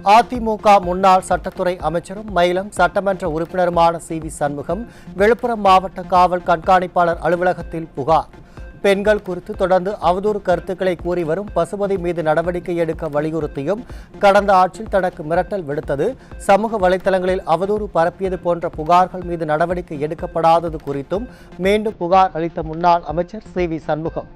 அதிமுக முன்னாள் சட்டத்துறை அமைச்சரும் மயிலம் சட்டமன்ற உறுப்பினருமான சி.வி. சண்முகம் விழுப்புரம் மாவட்ட காவல் கண்காணிப்பாளர் அலுவலகத்தில் புகார். பெண்கள் குறித்து தொடர்ந்து அவதூறு கருத்துக்களை கூறி வரும் பசுபதி மீது நடவடிக்கை எடுக்க வலியுறுத்தியும் கடந்த ஆட்சியில் தனக்கு மிரட்டல் விடுத்தது, சமூக வலைதளங்களில் அவதூறு பரப்பியது போன்ற புகார்கள் மீது நடவடிக்கை எடுக்கப்படாதது குறித்தும் மீண்டும் புகார் அளித்த முன்னாள் அமைச்சர் சி.வி. சண்முகம்.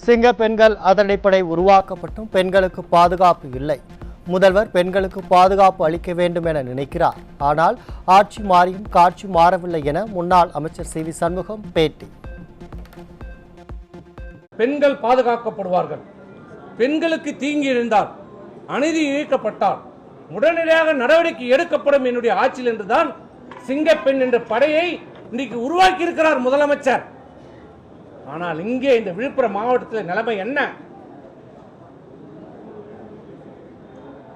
சிங்க பெண்கள் அதிரடிப்படை உருவாக்கப்பட்டும் பெண்களுக்கு பாதுகாப்பு இல்லை. முதல்வர் பெண்களுக்கு பாதுகாப்பு அளிக்க வேண்டும் என நினைக்கிறார். ஆனால் ஆட்சி மாறியும் காட்சி மாறவில்லை என முன்னாள் அமைச்சர் சி.வி. சண்முகம் பேட்டி. பெண்கள் பாதுகாக்கப்படுவார்கள். பெண்களுக்கு தீங்கி இருந்தால், அநீதி இழைக்கப்பட்டால் உடனடியாக நடவடிக்கை எடுக்கப்படும் என்னுடைய ஆட்சியில் என்றுதான் சிங்கப்பெண் என்ற படையை இன்றைக்கு உருவாக்கி இருக்கிறார் முதலமைச்சர். ஆனால் இங்கே இந்த விழுப்புரம் மாவட்டத்தில் நிலைமை என்ன?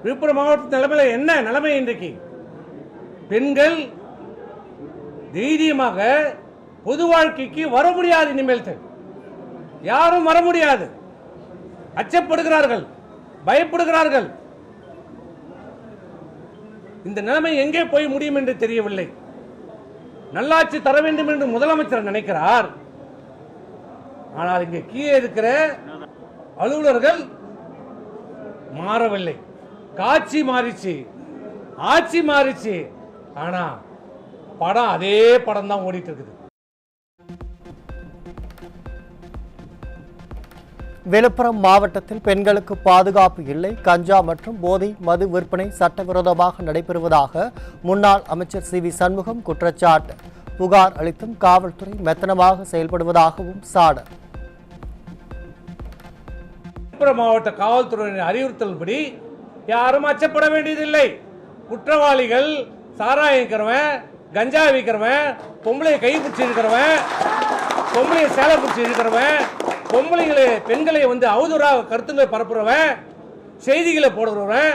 விழுப்புரம் மாவட்டத்தில் நிலைமையில என்ன நிலைமை? இன்றைக்கு பெண்கள் தைரியமாக பொது வாழ்க்கைக்கு வர முடியாது. இனிமேல் யாரும் வர முடியாது. அச்சப்படுகிறார்கள், பயப்படுகிறார்கள். இந்த நிலைமை எங்கே போய் முடியும் என்று தெரியவில்லை. நல்லாட்சி தர வேண்டும் என்று முதலமைச்சர் நினைக்கிறார். ஆனால் இங்கே கீழே இருக்கிற அலுவலர்கள் மாறவில்லை. காட்சி மாறிச்சு, ஆட்சி மாறிச்சு. ஆனா படம் அதே படம் தான் ஓடிட்டு இருக்குது. விழுப்புரம் மாவட்டத்தில் பெண்களுக்கு பாதுகாப்பு இல்லை. கஞ்சா மற்றும் போதை மது விற்பனை சட்டவிரோதமாக நடைபெறுவதாக முன்னாள் அமைச்சர் சி.வி. சண்முகம் குற்றச்சாட்டு. புகார் அளித்தும் காவல்துறை மெத்தனமாக செயல்படுவதாகவும் சாடல். விழுப்புரம் மாவட்ட காவல்துறையினர் அறிவுறுத்தல்படி யாரும் அச்சப்பட வேண்டியதில்லை. குற்றவாளிகள், சாராயம் விற்கிறவன், கஞ்சா விற்கிறவன், பொம்பளையை கை பிடிச்சி இருக்கிறவன், பொம்பளையை சேலை பிடிச்சி இருக்கிறவன், பொம்பளைகளை பெண்களை அவதூறாக கருத்துக்களை பரப்புறவன், செய்திகளை போடுறவன்,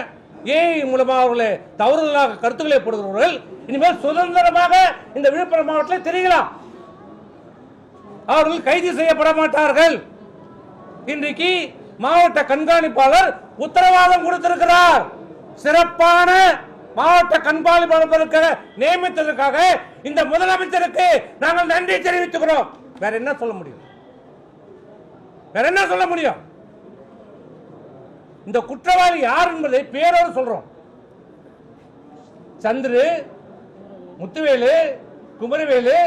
ஏஐ மூலமாக அவர்களை தவறுதலாக கருத்துக்களை போடுகிறவர்கள் இனிமேல் சுதந்திரமாக இந்த விழுப்புரம் மாவட்டத்தில் தெரியலாம். அவர்கள் கைது செய்யப்பட மாட்டார்கள். இன்றைக்கு மாவட்ட கண்காணிப்பாளர் உத்தரவாதம் கொடுத்திருக்கிறார். சிறப்பான மாவட்ட கண்காணிப்பாளருக்கு நியமித்ததற்காக இந்த முதலமைச்சருக்கு நாங்கள் நன்றி தெரிவித்துக்கிறோம். வேற என்ன சொல்ல முடியும்? வேற என்ன சொல்ல முடியும்? இந்த குற்றவாளி யார் என்பதை பேரோடு சொல்றோம். சந்திரு, முத்துவேலு, குமரவேலு,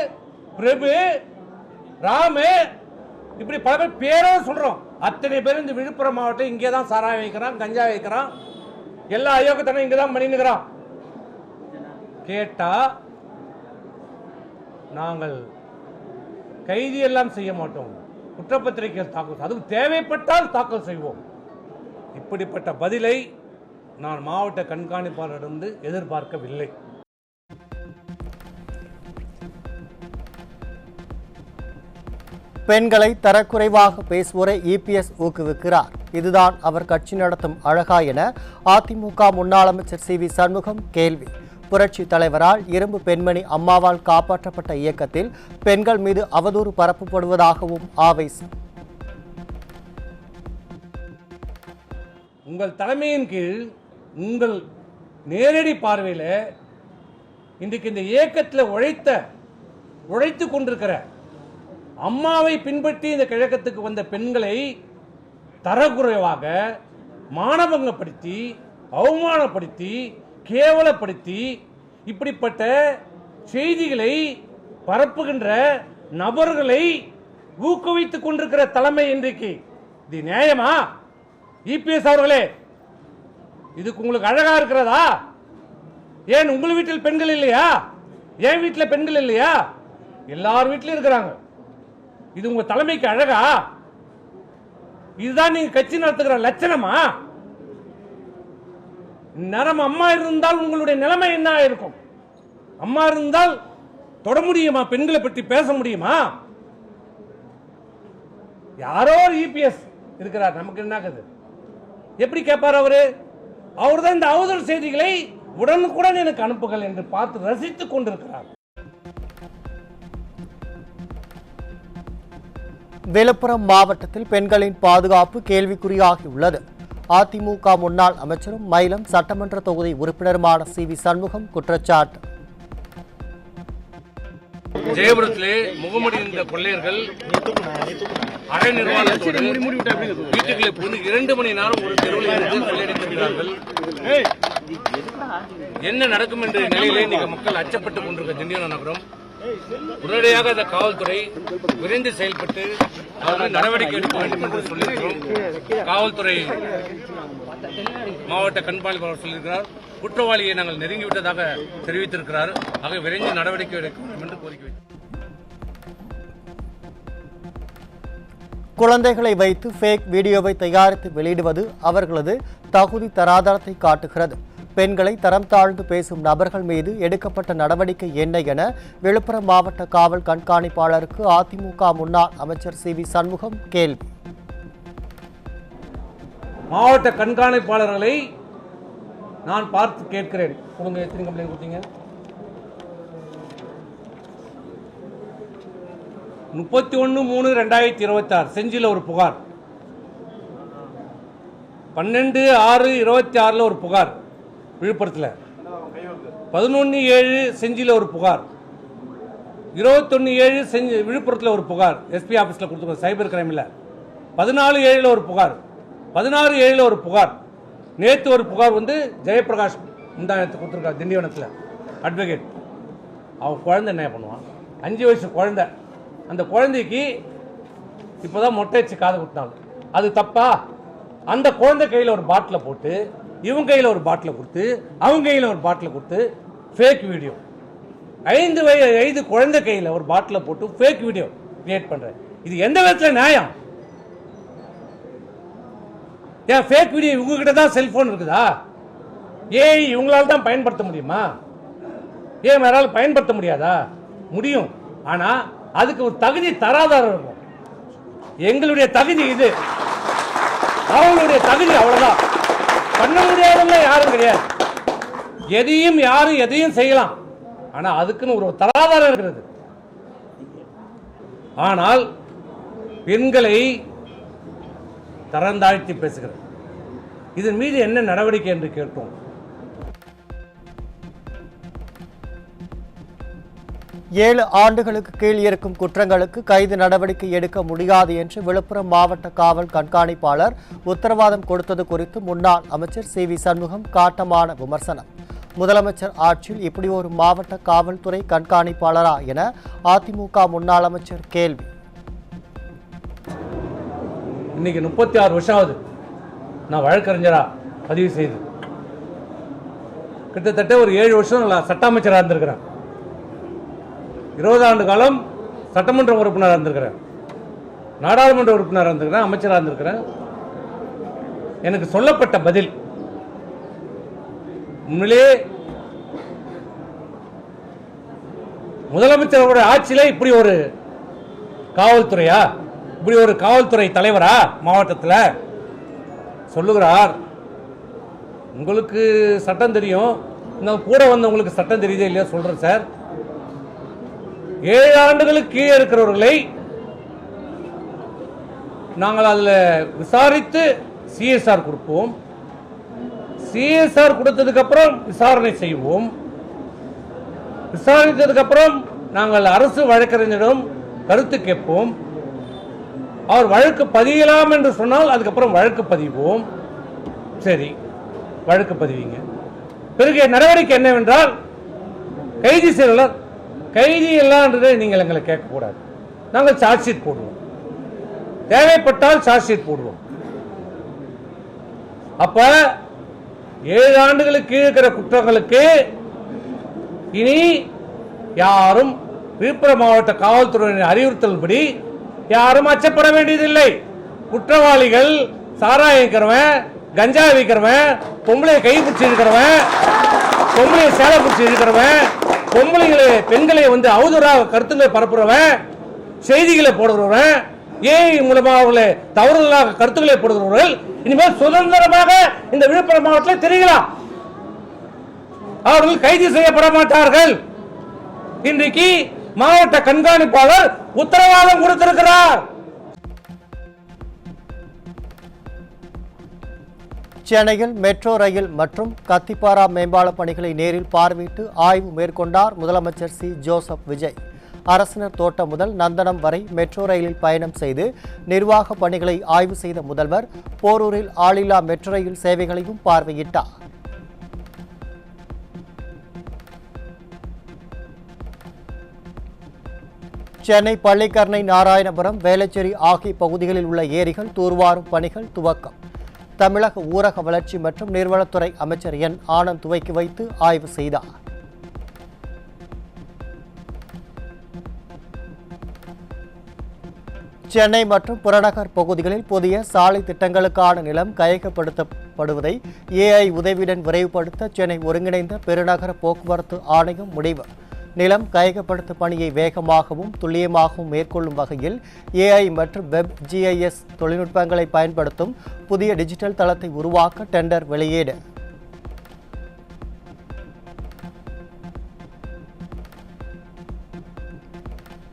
பிரபு, ராமு, இப்படி பல பேர் பேரோடு சொல்றோம். அத்தனை பேர் இந்த விழுப்புரம் மாவட்டம் இங்கே தான் சாராயம் வைக்கிறான், கஞ்சா வைக்கிறான், எல்லா அயோகத்தனும் இங்கே தான் பண்ணினுக்கிறான். கேட்டா நாங்கள் கைதி எல்லாம் செய்ய மாட்டோம், குற்றப்பத்திரிகை தாக்கல், அதுவும் தேவைப்பட்டால் தாக்கல் செய்வோம். இப்படிப்பட்ட பதிலை நான் மாவட்ட கண்காணிப்பாளரிடமிருந்து எதிர்பார்க்கவில்லை. பெண்களை தரக்குறைவாக பேசுவோரை இபிஎஸ் ஊக்குவிக்கிறார். இதுதான் அவர் கட்சி நடத்தும் அழகா என அதிமுக முன்னாள் அமைச்சர் சி.வி. சண்முகம் கேள்வி. புரட்சி தலைவரால் இரும்பு பெண்மணி அம்மாவால் காப்பாற்றப்பட்ட இயக்கத்தில் பெண்கள் மீது அவதூறு பரப்பப்படுவதாகவும் ஆவேசம். உங்கள் தலைமையின் கீழ் உங்கள் நேரடி பார்வையில் இன்றைக்கு இந்த இயக்கத்தில் உழைத்து கொண்டிருக்கிற அம்மாவை பின்பற்றி இந்த கிழக்கத்துக்கு வந்த பெண்களை தரக்குறைவாக மானபங்கப்படுத்தி, அவமானப்படுத்தி, கேவலப்படுத்தி, இப்படிப்பட்ட செய்திகளை பரப்புகின்ற நபர்களை ஊக்குவித்துக் கொண்டிருக்கிற தலைமை இன்றைக்கு. இது நியாயமா? இபிஎஸ் அவர்களே, இதுக்கு உங்களுக்கு அழகா இருக்கிறதா? ஏன் உங்கள் வீட்டில் பெண்கள் இல்லையா? என் வீட்டில் பெண்கள் இல்லையா? எல்லார் வீட்டிலும் இருக்கிறாங்க. இது உங்க தலைமைக்கு அழகா? இதுதான் நீங்க கட்சி நடத்துகிற லட்சணமா? நேரம் அம்மா இருந்தால் உங்களுடைய நிலைமை என்ன இருக்கும்? அம்மா இருந்தால் தொட முடியுமா? பெண்களை பற்றி பேச முடியுமா? யாரோ இபிஎஸ் இருக்கிறார், நமக்கு என்ன எப்படி கேட்பார் அவரு? அவர் தான் இந்த அவதூறு செய்திகளை உடனுக்குடன் எனக்கு அனுப்புகள் என்று பார்த்து ரசித்துக் கொண்டிருக்கிறார். விழுப்புரம் மாவட்டத்தில் பெண்களின் பாதுகாப்பு கேள்விக்குறியாகியுள்ளது. அதிமுக முன்னாள் அமைச்சரும் மயிலம் சட்டமன்ற தொகுதி உறுப்பினருமான சிவி சண்முகம் குற்றச்சாட்டு. ஜெயபுரத்திலே முகமடிந்த கொள்ளையர்கள் அரை நிர்வாகத்தோடு வீட்டுகளை புகுந்து 2 மணி நேரம் ஒரு தெருவில் இருந்து கொள்ளையடித்திருக்கிறார்கள். என்ன நடக்கும் என்ற நிலையிலே நீங்கள் மக்கள் அச்சப்பட்டுக் கொண்டிருக்க திண்டிவனம் நகரம் உடனடியாக அந்த காவல்துறை விரைந்து செயல்பட்டு நடவடிக்கை எடுக்க வேண்டும் என்று சொல்லியிருக்கிறோம். காவல்துறை மாவட்ட கண்காணிப்பாளர் சொல்லியிருக்கிறார். குற்றவாளியை நாங்கள் நெருங்கிவிட்டதாக தெரிவித்திருக்கிறார். ஆக விரைந்து நடவடிக்கை எடுக்க வேண்டும் என்று கோரிக்கை. குழந்தைகளை வைத்து ஃபேக் வீடியோவை தயாரித்து வெளியிடுவது அவர்களது தகுதி தராதரத்தை காட்டுகிறது. பெண்களை தரம் தாழ்ந்து பேசும் நபர்கள் மீது எடுக்கப்பட்ட நடவடிக்கை என்ன என விழுப்புரம் மாவட்ட காவல் கண்காணிப்பாளருக்கு அதிமுக முன்னாள் அமைச்சர் சிவி சண்முகம் கேள்வி. மாவட்ட கண்காணிப்பாளர்களை நான் பார்த்து கேட்கிறேன். கொடுங்க, எத்தனை கம்ப்ளைண்ட் கொடுத்தீங்க? 31/3/2026 செஞ்சில ஒரு புகார், 12/6/26 ஒரு புகார் விழுப்புரத்தில், 11/7 செஞ்சில ஒரு புகார், 21/7 விழுப்புரத்தில் ஒரு புகார் எஸ்பி ஆபீஸ்ல கொடுத்துருக்கோம் சைபர் கிரைம்ல, 14/7 ஒரு புகார், 16/7 ஒரு புகார், நேற்று ஒரு புகார் வந்து ஜெயபிரகாஷ் முந்தானத்து கொடுத்துருக்காரு திண்டிவனத்தில் அட்வொகேட். அவன் குழந்தை என்ன பண்ணுவான்? 5 வயசு குழந்தை. அந்த குழந்தைக்கு இப்போதான் மொட்டை வச்சு காது குத்தினாங்க. அது தப்பா? அந்த குழந்தை கையில் ஒரு பாட்டிலை போட்டு இவங்க கையில் ஒரு பாட்டிலை கொடுத்து அவங்க கையில் ஒரு பாட்டிலை கொடுத்து ஃபேக் வீடியோ, 5 வயது குழந்தை கையில் ஒரு பாட்டிலை போட்டு ஃபேக் வீடியோ கிரியேட் பண்றேன். இது எந்த விதத்தில் நியாயம்? ஏன் ஃபேக் வீடியோ இவங்ககிட்ட தான் செல்போன் இருக்குதா? ஏன் இவங்களால தான் பயன்படுத்த முடியுமா? ஏன் வேறால பயன்படுத்த முடியாதா? முடியும். ஆனா அதுக்கு ஒரு தகுதி தராதாரம் இருக்கும். எங்களுடைய தகுதி இது, அவங்களுடைய தகுதி அவ்வளவுதான். பண்ண முடியாதவங்க யாரும் கிடையாது. எதையும் யாரும் எதையும் செய்யலாம். ஆனா அதுக்குன்னு ஒரு தராதாரம் இருக்கிறது. ஆனால் பெண்களை தரந்தாழ்த்தி பேசுகிறது. இதன் மீது என்ன நடவடிக்கை என்று கேட்டோம். 7 ஆண்டுகளுக்கு கீழ் இருக்கும் குற்றங்களுக்கு கைது நடவடிக்கை எடுக்க முடியாது என்று விழுப்புரம் மாவட்ட காவல் கண்காணிப்பாளர் உத்தரவாதம் கொடுத்தது குறித்து முன்னாள் அமைச்சர் சிவி சண்முகம் காட்டமான விமர்சனம். முதலமைச்சர் ஆட்சியில் இப்படி ஒரு மாவட்ட காவல்துறை கண்காணிப்பாளரா என அதிமுக முன்னாள் அமைச்சர் கேள்வி. இன்னைக்கு 36 வருஷம் ஆகுது நான் வழக்கறிஞரா பதிவு செய்து. கிட்டத்தட்ட ஒரு 7 வருஷம் சட்ட அமைச்சராக இருந்திருக்கிறேன். 20 ஆண்டு காலம் சட்டமன்ற உறுப்பினராக இருந்திருக்கிறேன், நாடாளுமன்ற உறுப்பினராக இருந்திருக்கிறேன், அமைச்சராக இருந்திருக்கிறேன். எனக்கு சொல்லப்பட்ட பதில் உண்மையிலே முதலமைச்சரோட ஆட்சியில இப்படி ஒரு காவல்துறையா, இப்படி ஒரு காவல்துறை தலைவரா மாவட்டத்தில் சொல்லுகிறார். உங்களுக்கு சட்டம் தெரியும், கூட வந்தவங்களுக்கு சட்டம் தெரியுதே இல்லையா சொல்றேன் சார். 7 ஆண்டுகளுக்கு கீழே இருக்கிறவர்களை நாங்கள் அதில் விசாரித்து சிஎஸ்ஆர் கொடுப்போம். சிஎஸ்ஆர் கொடுத்ததுக்கு அப்புறம் விசாரணை செய்வோம். விசாரித்ததுக்கு அப்புறம் நாங்கள் அரசு வழக்கறிஞரிடம் கருத்து கேட்போம். அவர் வழக்கு பதியலாம் என்று சொன்னால் அதுக்கப்புறம் வழக்கு பதிவோம். சரி, வழக்கு பதிவீங்க. பிறகு நடவடிக்கை என்னவென்றால் கைது செய்யலாம். கைதி எல்லான்றதை நீங்கள் எங்களை கேட்கக்கூடாது. நாங்கள் சார்ஜ் ஷீட் போடுவோம், தேவைப்பட்டால் சார்ஜ் ஷீட் போடுவோம். அப்ப 7 ஆண்டுகளுக்கு கீழ் இருக்கிற குற்றங்களுக்கு இனி யாரும் விழுப்புரம் மாவட்ட காவல்துறையினர் அறிவுறுத்தல்படி யாரும் அச்சப்பட வேண்டியதில்லை. குற்றவாளிகள் சாராயம் விற்கிறவன், கஞ்சா விற்கிறவன், பொம்பளை கை பிடிச்சி இருக்கிறவன், பொம்பளை சேலை பிடிச்சி இருக்கிறவன், பொம்பளைகளை பெண்களை அவதூறாக கருத்துக்களை பரப்புறவன், செய்திகளை போடுறவன், ஏஐ மூலமாக அவர்களை தவறுதலாக கருத்துக்களை போடுகிறவர்கள் இனிமேல் சுதந்திரமாக இந்த விழுப்புரம் மாவட்டத்தில் திரிகலாம். அவர்கள் கைது செய்யப்பட மாட்டார்கள். இன்றைக்கு மாவட்ட கண்காணிப்பாளர் உத்தரவாதம் கொடுத்திருக்கிறார். சென்னையில் மெட்ரோ ரயில் மற்றும் கத்திப்பாரா மேம்பால பணிகளை நேரில் பார்வையிட்டு ஆய்வு மேற்கொண்டார் முதலமைச்சர் சி ஜோசப் விஜய். அரசினர் தோட்டம் முதல் நந்தனம் வரை மெட்ரோ ரயிலில் பயணம் செய்து நிர்வாக பணிகளை ஆய்வு செய்த முதல்வர் போரூரில் ஆளில்லா மெட்ரோ ரயில் சேவைகளையும் பார்வையிட்டார். சென்னை பள்ளிக்கரணை, நாராயணபுரம், வேளச்சேரி ஆகிய பகுதிகளில் உள்ள ஏரிகள் தூர்வாரும் பணிகள் துவக்கம். தமிழக ஊரக வளர்ச்சி மற்றும் நீர்வளத்துறை அமைச்சர் என் ஆனந்த் துவக்கி வைத்து ஆய்வு செய்தார். சென்னை மற்றும் புறநகர் பகுதிகளில் புதிய சாலை திட்டங்களுக்கான நிலம் கையகப்படுத்தப்படுவதை ஏஐ உதவியுடன் விரைவுபடுத்த சென்னை ஒருங்கிணைந்த பெருநகர போக்குவரத்து ஆணையம் முடிவு. நிலம் கையகப்படுத்தும் பணியை வேகமாகவும் துல்லியமாகவும் மேற்கொள்ளும் வகையில் ஏஐ மற்றும் வெப் ஜிஐஎஸ் தொழில்நுட்பங்களை பயன்படுத்தும் புதிய டிஜிட்டல் தளத்தை உருவாக்க டெண்டர் வெளியீடு.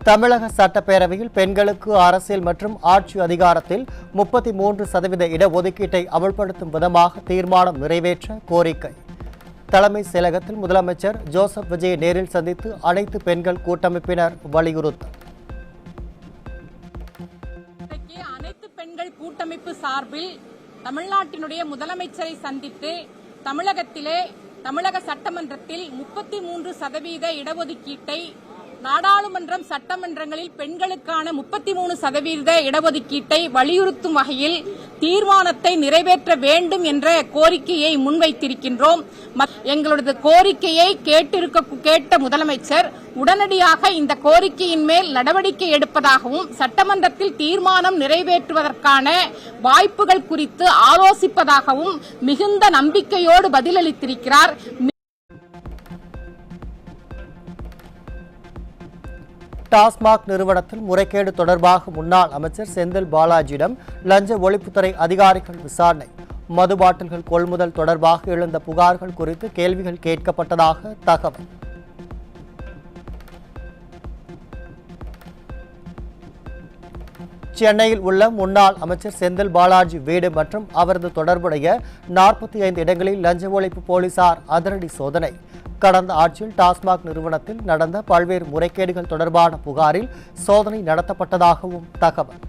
தமிழக சட்டப்பேரவையில் பெண்களுக்கு அரசியல் மற்றும் ஆட்சி அதிகாரத்தில் 33% இடஒதுக்கீட்டை அமல்படுத்தும் விதமாக தீர்மானம் நிறைவேற்ற கோரிக்கை. தலைமை செயலகத்தில் முதலமைச்சர் ஜோசப் விஜயை நேரில் சந்தித்து அனைத்து பெண்கள் கூட்டமைப்பினர் வலியுறுத்தல். அனைத்து பெண்கள் கூட்டமைப்பு சார்பில் தமிழ்நாட்டினுடைய முதலமைச்சரை சந்தித்து தமிழக சட்டமன்றத்தில் 33% இடஒதுக்கீட்டை, நாடாளுமன்றம் சட்டமன்றங்களில் பெண்களுக்கான 33% இடஒதுக்கீட்டை வலியுறுத்தும் வகையில் தீர்மானத்தை நிறைவேற்ற வேண்டும் என்ற கோரிக்கையை முன்வைத்திருக்கின்றோம். எங்களது கோரிக்கையை கேட்ட முதலமைச்சர் உடனடியாக இந்த கோரிக்கையின் மேல் நடவடிக்கை எடுப்பதாகவும் சட்டமன்றத்தில் தீர்மானம் நிறைவேற்றுவதற்கான வாய்ப்புகள் குறித்து ஆலோசிப்பதாகவும் மிகுந்த நம்பிக்கையோடு பதிலளித்திருக்கிறார். டாஸ்மாக் நிறுவனத்தில் முறைகேடு தொடர்பாக முன்னாள் அமைச்சர் செந்தில் பாலாஜியிடம் லஞ்ச ஒழிப்புத்துறை அதிகாரிகள் விசாரணை. மது பாட்டில்கள் கொள்முதல் தொடர்பாக எழுந்த புகார்கள் குறித்து கேள்விகள் கேட்கப்பட்டதாக தகவல். சென்னையில் உள்ள முன்னாள் அமைச்சர் செந்தில் பாலாஜி வீடு மற்றும் அவரது தொடர்புடைய 45 இடங்களில் லஞ்ச ஒழிப்பு போலீசார் அதிரடி சோதனை. கடந்த ஆட்சியில் டாஸ்மாக் நிறுவனத்தில் நடந்த பல்வேறு முறைகேடுகள் தொடர்பான புகாரில் சோதனை நடத்தப்பட்டதாகவும் தகவல்.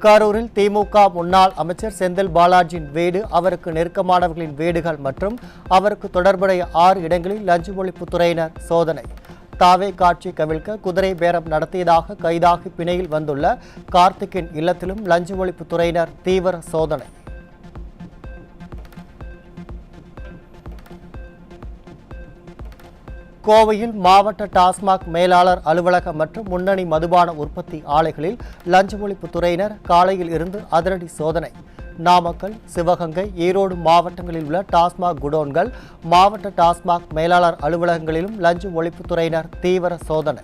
கரூரில் திமுக முன்னாள் அமைச்சர் செந்தில் பாலாஜியின் வீடு, அவருக்கு நெருக்கமானவர்களின் வீடுகள் மற்றும் அவருக்கு தொடர்புடைய 6 இடங்களில் லஞ்ச ஒழிப்புத்துறையினர் சோதனை. தாவே காட்சி கவிழ்க்க குதிரை பேரம் நடத்தியதாக கைதாகி பிணையில் வந்துள்ள கார்த்திக்கின் இல்லத்திலும் லஞ்ச ஒழிப்புத்துறையினர் தீவிர சோதனை. கோவையில் மாவட்ட டாஸ்மாக் மேலாளர் அலுவலகம் மற்றும் முன்னணி மதுபான உற்பத்தி ஆலைகளில் லஞ்ச ஒழிப்புத்துறையினர் காலையில் இருந்து அதிரடி சோதனை. நாமக்கல், சிவகங்கை, ஈரோடு மாவட்டங்களில் உள்ள டாஸ்மாக் குடோன்கள், மாவட்ட டாஸ்மாக் மேலாளர் அலுவலகங்களிலும் லஞ்ச ஒழிப்புத்துறையினர் தீவிர சோதனை.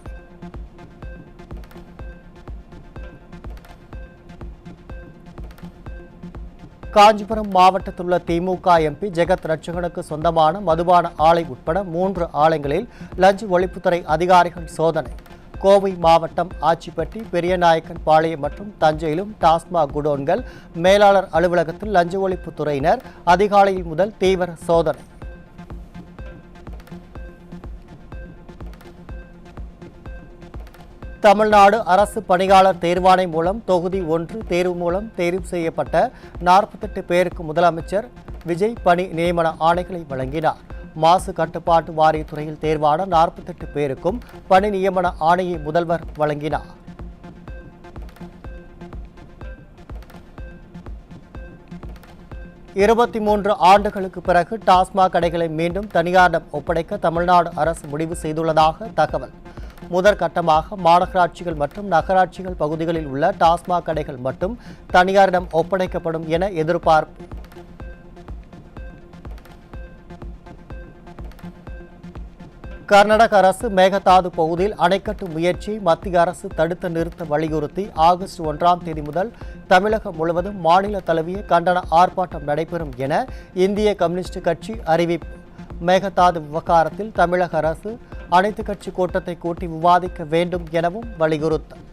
காஞ்சிபுரம் மாவட்டத்தில் உள்ள திமுக எம்பி ஜெகத் ரட்சகனுக்கு சொந்தமான மதுபான ஆலை உட்பட 3 ஆலைகளில் லஞ்ச ஒழிப்புத்துறை அதிகாரிகள் சோதனை. கோவை மாவட்டம் ஆச்சிப்பட்டி, பெரியநாயக்கன் பாளையம் மற்றும் தஞ்சையிலும் டாஸ்மாக் குடோன்கள், மேலாளர் அலுவலகத்தில் லஞ்ச ஒழிப்புத்துறையினர் அதிகாலையில் முதல் தீவிர சோதனை. தமிழ்நாடு அரசு பணியாளர் தேர்வாணை மூலம் தொகுதி 1 தேர்வு மூலம் தேர்வு செய்யப்பட்ட 48 பேருக்கு முதலமைச்சர் விஜய் பணி நியமன ஆணைகளை வழங்கினார். மாசு கட்டுப்பாட்டு வாரியத்துறையில் தேர்வான 48 பேருக்கும் பணி நியமன ஆணையை முதல்வர் வழங்கினார். இருபத்தி ஆண்டுகளுக்கு பிறகு டாஸ்மாக் கடைகளை மீண்டும் தனியாரிடம் ஒப்படைக்க தமிழ்நாடு அரசு முடிவு செய்துள்ளதாக தகவல். முதற்கட்டமாக மாநகராட்சிகள் மற்றும் நகராட்சிகள் பகுதிகளில் உள்ள டாஸ்மாக் கடைகள் மட்டும் தனியாரிடம் ஒப்படைக்கப்படும் என எதிர்பார்ப்பு. கர்நாடக அரசு மேகதாது பகுதியில் அணை கட்டும் முயற்சியை மத்திய அரசு தடுத்து நிறுத்த வலியுறுத்தி ஆகஸ்ட் 1ஆம் தேதி முதல் தமிழகம் முழுவதும் மாநில தழுவிய கண்டன ஆர்ப்பாட்டம் நடைபெறும் என இந்திய கம்யூனிஸ்ட் கட்சி அறிவிப்பு. மேகதாது விவகாரத்தில் தமிழக அரசு அனைத்து கட்சி கூட்டத்தை கூட்டி விவாதிக்க வேண்டும் எனவும் வலியுறுத்தல்.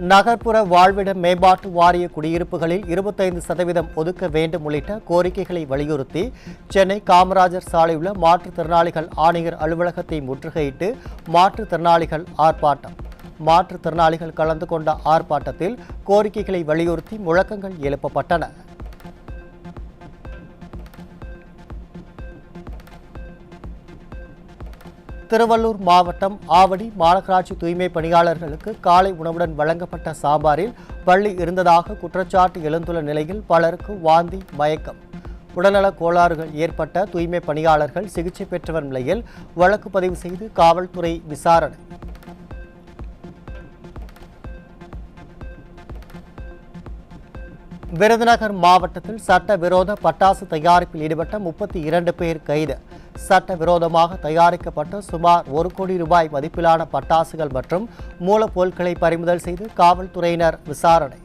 நகர்ப்புற வாழ்விட மேம்பாட்டு வாரிய குடியிருப்புகளில் 25% ஒதுக்க வேண்டும் உள்ளிட்ட கோரிக்கைகளை வலியுறுத்தி சென்னை காமராஜர் சாலையில் உள்ள மாற்றுத்திறனாளிகள் ஆணையர் அலுவலகத்தை முற்றுகையிட்டு மாற்றுத்திறனாளிகள் ஆர்ப்பாட்டம். மாற்றுத்திறனாளிகள் கலந்து கொண்ட ஆர்ப்பாட்டத்தில் கோரிக்கைகளை வலியுறுத்தி முழக்கங்கள் எழுப்பப்பட்டன. திருவள்ளூர் மாவட்டம் ஆவடி மாநகராட்சி தூய்மை பணியாளர்களுக்கு காலை உணவுடன் வழங்கப்பட்ட சாம்பாரில் பள்ளி இருந்ததாக குற்றச்சாட்டு எழுந்துள்ள நிலையில் பலருக்கு வாந்தி, மயக்கம், உடல்நலக் கோளாறுகள் ஏற்பட்ட தூய்மை பணியாளர்கள் சிகிச்சை பெற்று வரும் நிலையில் வழக்கு பதிவு செய்து காவல்துறை விசாரணை. விருதுநகர் மாவட்டத்தில் சட்டவிரோத பட்டாசு தயாரிப்பில் ஈடுபட்ட 32 பேர் கைது. சட்டவிரோதமாக தயாரிக்கப்பட்ட சுமார் 1 கோடி ரூபாய் மதிப்பிலான பட்டாசுகள் மற்றும் மூலப்பொருட்களை பறிமுதல் செய்து காவல்துறையினர் விசாரணை.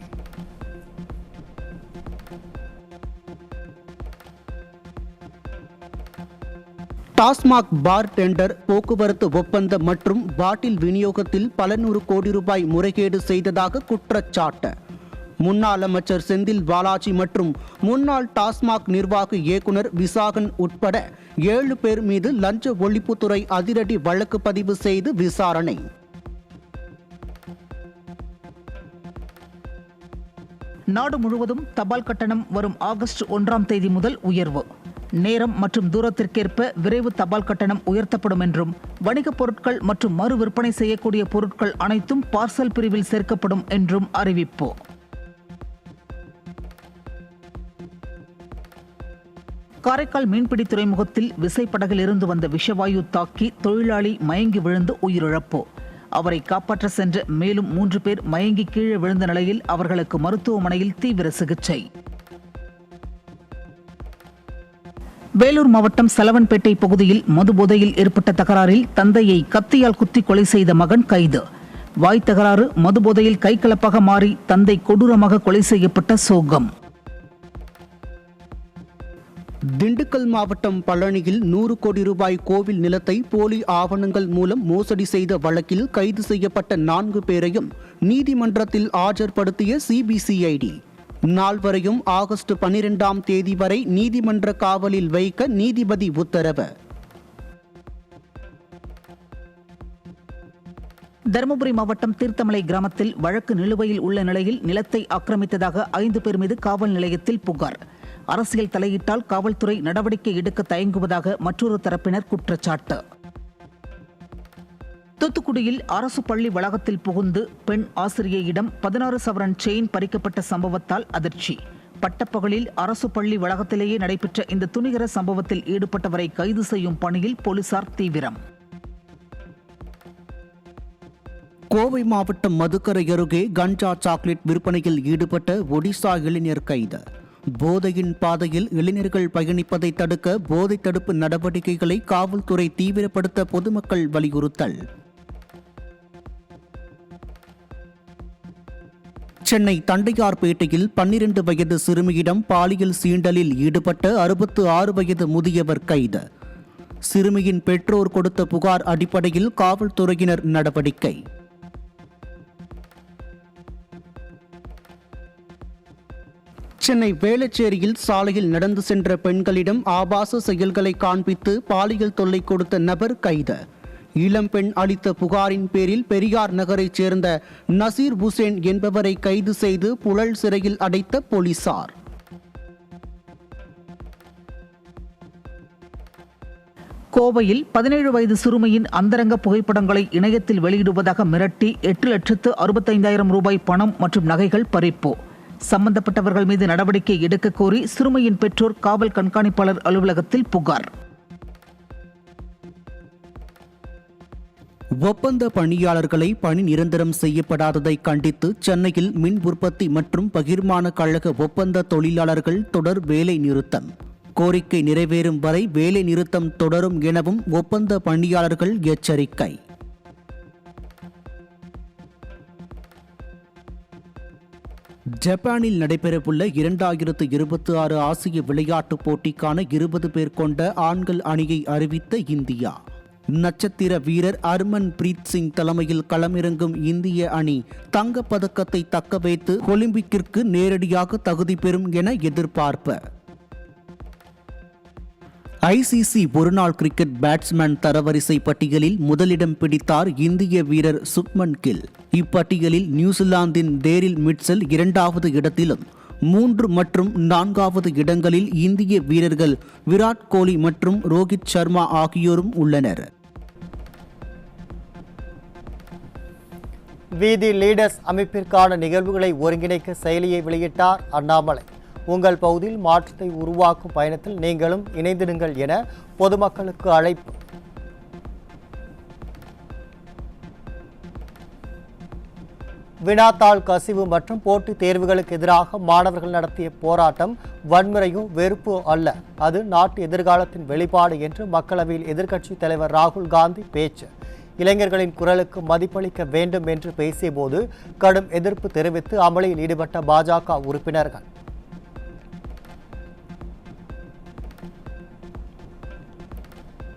டாஸ்மாக் பார் டெண்டர், போக்குவரத்து ஒப்பந்தம் மற்றும் பாட்டில் விநியோகத்தில் பல நூறு கோடி ரூபாய் முறைகேடு செய்ததாக குற்றச்சாட்டு. முன்னாள் அமைச்சர் செந்தில் பாலாஜி மற்றும் முன்னாள் டாஸ்மாக் நிர்வாக இயக்குனர் விசாகன் உட்பட 7 பேர் மீது லஞ்ச ஒழிப்புத்துறை அதிரடி வழக்கு பதிவு செய்து விசாரணை. நாடு முழுவதும் தபால் கட்டணம் வரும் ஆகஸ்ட் 1ஆம் தேதி முதல் உயர்வு. நேரம் மற்றும் தூரத்திற்கேற்ப விரைவு தபால் கட்டணம் உயர்த்தப்படும் என்றும், வணிகப் பொருட்கள் மற்றும் மறு விற்பனை செய்யக்கூடிய பொருட்கள் அனைத்தும் பார்சல் பிரிவில் சேர்க்கப்படும் என்றும் அறிவிப்பு. காரைக்கால் மீன்பிடி துறைமுகத்தில் விசைப்படகில் இருந்து வந்த விஷவாயு தாக்கி தொழிலாளி மயங்கி விழுந்து உயிரிழப்பு. அவரை காப்பாற்ற சென்ற மேலும் 3 பேர் மயங்கி கீழே விழுந்த நிலையில் அவர்களுக்கு மருத்துவமனையில் தீவிர சிகிச்சை. வேலூர் மாவட்டம் சலவன்பேட்டை பகுதியில் மது போதையில் ஏற்பட்ட தகராறில் தந்தையை கத்தியால் குத்தி கொலை செய்த மகன் கைது. வாய் தகராறு மது போதையில் கைகலப்பாக மாறி தந்தை கொடூரமாக கொலை செய்யப்பட்ட சோகம். திண்டுக்கல் மாவட்டம் பழனியில் 100 கோடி ரூபாய் கோவில் நிலத்தை போலி ஆவணங்கள் மூலம் மோசடி செய்த வழக்கில் கைது செய்யப்பட்ட 4 பேரையும் நீதிமன்றத்தில் ஆஜர்படுத்திய சிபிசிஐடி. நால்வரையும் ஆகஸ்ட் 12ஆம் தேதி வரை நீதிமன்ற காவலில் வைக்க நீதிபதி உத்தரவு. தருமபுரி மாவட்டம் தீர்த்தமலை கிராமத்தில் வழக்கு நிலுவையில் உள்ள நிலையில் நிலத்தை ஆக்கிரமித்ததாக 5 பேர் மீது காவல் நிலையத்தில் புகார். அரசியல் தலையிட்டால் காவல்துறை நடவடிக்கை எடுக்க தயங்குவதாக மற்றொரு தரப்பினர் குற்றச்சாட்டு. தூத்துக்குடியில் அரசு பள்ளி வளாகத்தில் புகுந்து பெண் ஆசிரியையிடம் 16 சவரன் செயின் பறிக்கப்பட்ட சம்பவத்தால் அதிர்ச்சி. பட்டப்பகலில் அரசு பள்ளி வளாகத்திலேயே நடைபெற்ற இந்த துணிகர சம்பவத்தில் ஈடுபட்டவரை கைது செய்யும் பணியில் போலீசார் தீவிரம். கோவை மாவட்டம் மதுக்கரை அருகே கஞ்சா சாக்லேட் விற்பனையில் ஈடுபட்ட ஒடிசா இளைஞர் கைது. போதையின் பாதையில் இளைஞர்கள் பயணிப்பதை தடுக்க போதை தடுப்பு நடவடிக்கைகளை காவல்துறை தீவிரப்படுத்த பொதுமக்கள் வலியுறுத்தல். சென்னை தண்டையார்பேட்டையில் 12 வயது சிறுமியிடம் பாலியல் சீண்டலில் ஈடுபட்ட 66 வயது முதியவர் கைது. சிறுமியின் பெற்றோர் கொடுத்த புகார் அடிப்படையில் காவல்துறையினர் நடவடிக்கை. சென்னை வேளச்சேரியில் சாலையில் நடந்து சென்ற பெண்களிடம் ஆபாச செயல்களை காண்பித்து பாலியல் தொல்லை கொடுத்த நபர் கைது. இளம்பெண் அளித்த புகாரின் பேரில் பெரியார் நகரைச் சேர்ந்த நசீர் ஹுசேன் என்பவரை கைது செய்து புழல் சிறையில் அடைத்த போலீசார். கோவையில் 17 வயது சிறுமியின் அந்தரங்க புகைப்படங்களை இணையத்தில் வெளியிடுவதாக மிரட்டி 8,65,000 ரூபாய் பணம் மற்றும் நகைகள் பறிப்பு. சம்பந்தப்பட்டவர்கள் மீது நடவடிக்கை எடுக்க கோரி சிறுமியின் பெற்றோர் காவல் கண்காணிப்பாளர் அலுவலகத்தில் புகார். ஒப்பந்த பணியாளர்களை பணி நிரந்தரம் செய்யப்படாததை கண்டித்து சென்னையில் மின் உற்பத்தி மற்றும் பகிர்மான கழக ஒப்பந்த தொழிலாளர்கள் தொடர் வேலை நிறுத்தம். கோரிக்கை நிறைவேறும் வரை வேலை நிறுத்தம் தொடரும் எனவும் ஒப்பந்த பணியாளர்கள் எச்சரிக்கை. ஜப்பானில் நடைபெறவுள்ள 2026 ஆசிய விளையாட்டுப் போட்டிக்கான 20 பேர் கொண்ட ஆண்கள் அணியை அறிவித்த இந்தியா. நட்சத்திர வீரர் ஹர்மன் பிரீத் சிங் தலைமையில் களமிறங்கும் இந்திய அணி தங்கப்பதக்கத்தை தக்கவைத்து ஒலிம்பிக்கிற்கு நேரடியாக தகுதி பெறும் என எதிர்பார்ப்பு. ஐசிசி ஒருநாள் கிரிக்கெட் பேட்ஸ்மேன் தரவரிசை பட்டியலில் முதலிடம் பிடித்தார் இந்திய வீரர் சுப்மன் கில். இப்பட்டியலில் நியூசிலாந்தின் டேரில் மிட்சல் 2வது இடத்திலும் 3 மற்றும் 4வது இடங்களில் இந்திய வீரர்கள் விராட் கோலி மற்றும் ரோஹித் சர்மா ஆகியோரும் உள்ளனர். வீதி லீடர்ஸ் அமைப்பிற்கான நிகழ்வுகளை ஒருங்கிணைக்க செயலியை வெளியிட்டார் அண்ணாமலை. உங்கள் பகுதியில் மாற்றத்தை உருவாக்கும் பயணத்தில் நீங்களும் இணைந்திடுங்கள் என பொதுமக்களுக்கு அழைப்பு. வினாத்தாள் கசிவு மற்றும் போட்டித் தேர்வுகளுக்கு எதிராக மாணவர்கள் நடத்திய போராட்டம் வன்முறையோ வெறுப்போ அல்ல, அது நாட்டு எதிர்காலத்தின் வெளிப்பாடு என்று மக்களவையில் எதிர்க்கட்சித் தலைவர் ராகுல் காந்தி பேச்சு. இளைஞர்களின் குரலுக்கு மதிப்பளிக்க வேண்டும் என்று பேசியபோது கடும் எதிர்ப்பு தெரிவித்து அமளியில் ஈடுபட்ட பாஜக உறுப்பினர்கள்.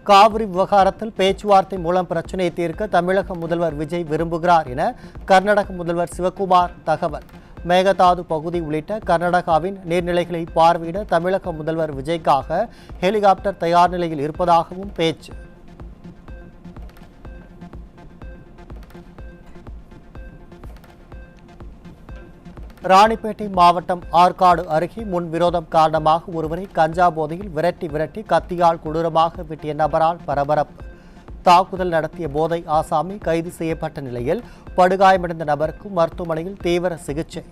காவிரி விவகாரத்தில் பேச்சுவார்த்தை மூலம் பிரச்சினையை தீர்க்க தமிழக முதல்வர் விஜய் விரும்புகிறார் என கர்நாடக முதல்வர் சிவக்குமார் தகவல். மேகதாது பகுதி உள்ளிட்ட கர்நாடகாவின் நீர்நிலைகளை பார்வையிட தமிழக முதல்வர் விஜய்க்காக ஹெலிகாப்டர் தயார் நிலையில் இருப்பதாகவும் பேச்சு. ராணிப்பேட்டை மாவட்டம் ஆற்காடு அருகே முன்விரோதம் காரணமாக ஒருவரை கஞ்சா போதையில் விரட்டி கத்தியால் கொடூரமாக வெட்டிய நபரால் பரபரப்பு. தாக்குதல் நடத்திய போதை ஆசாமி கைது செய்யப்பட்ட நிலையில் படுகாயமடைந்த நபருக்கு மருத்துவமனையில் தீவிர சிகிச்சை.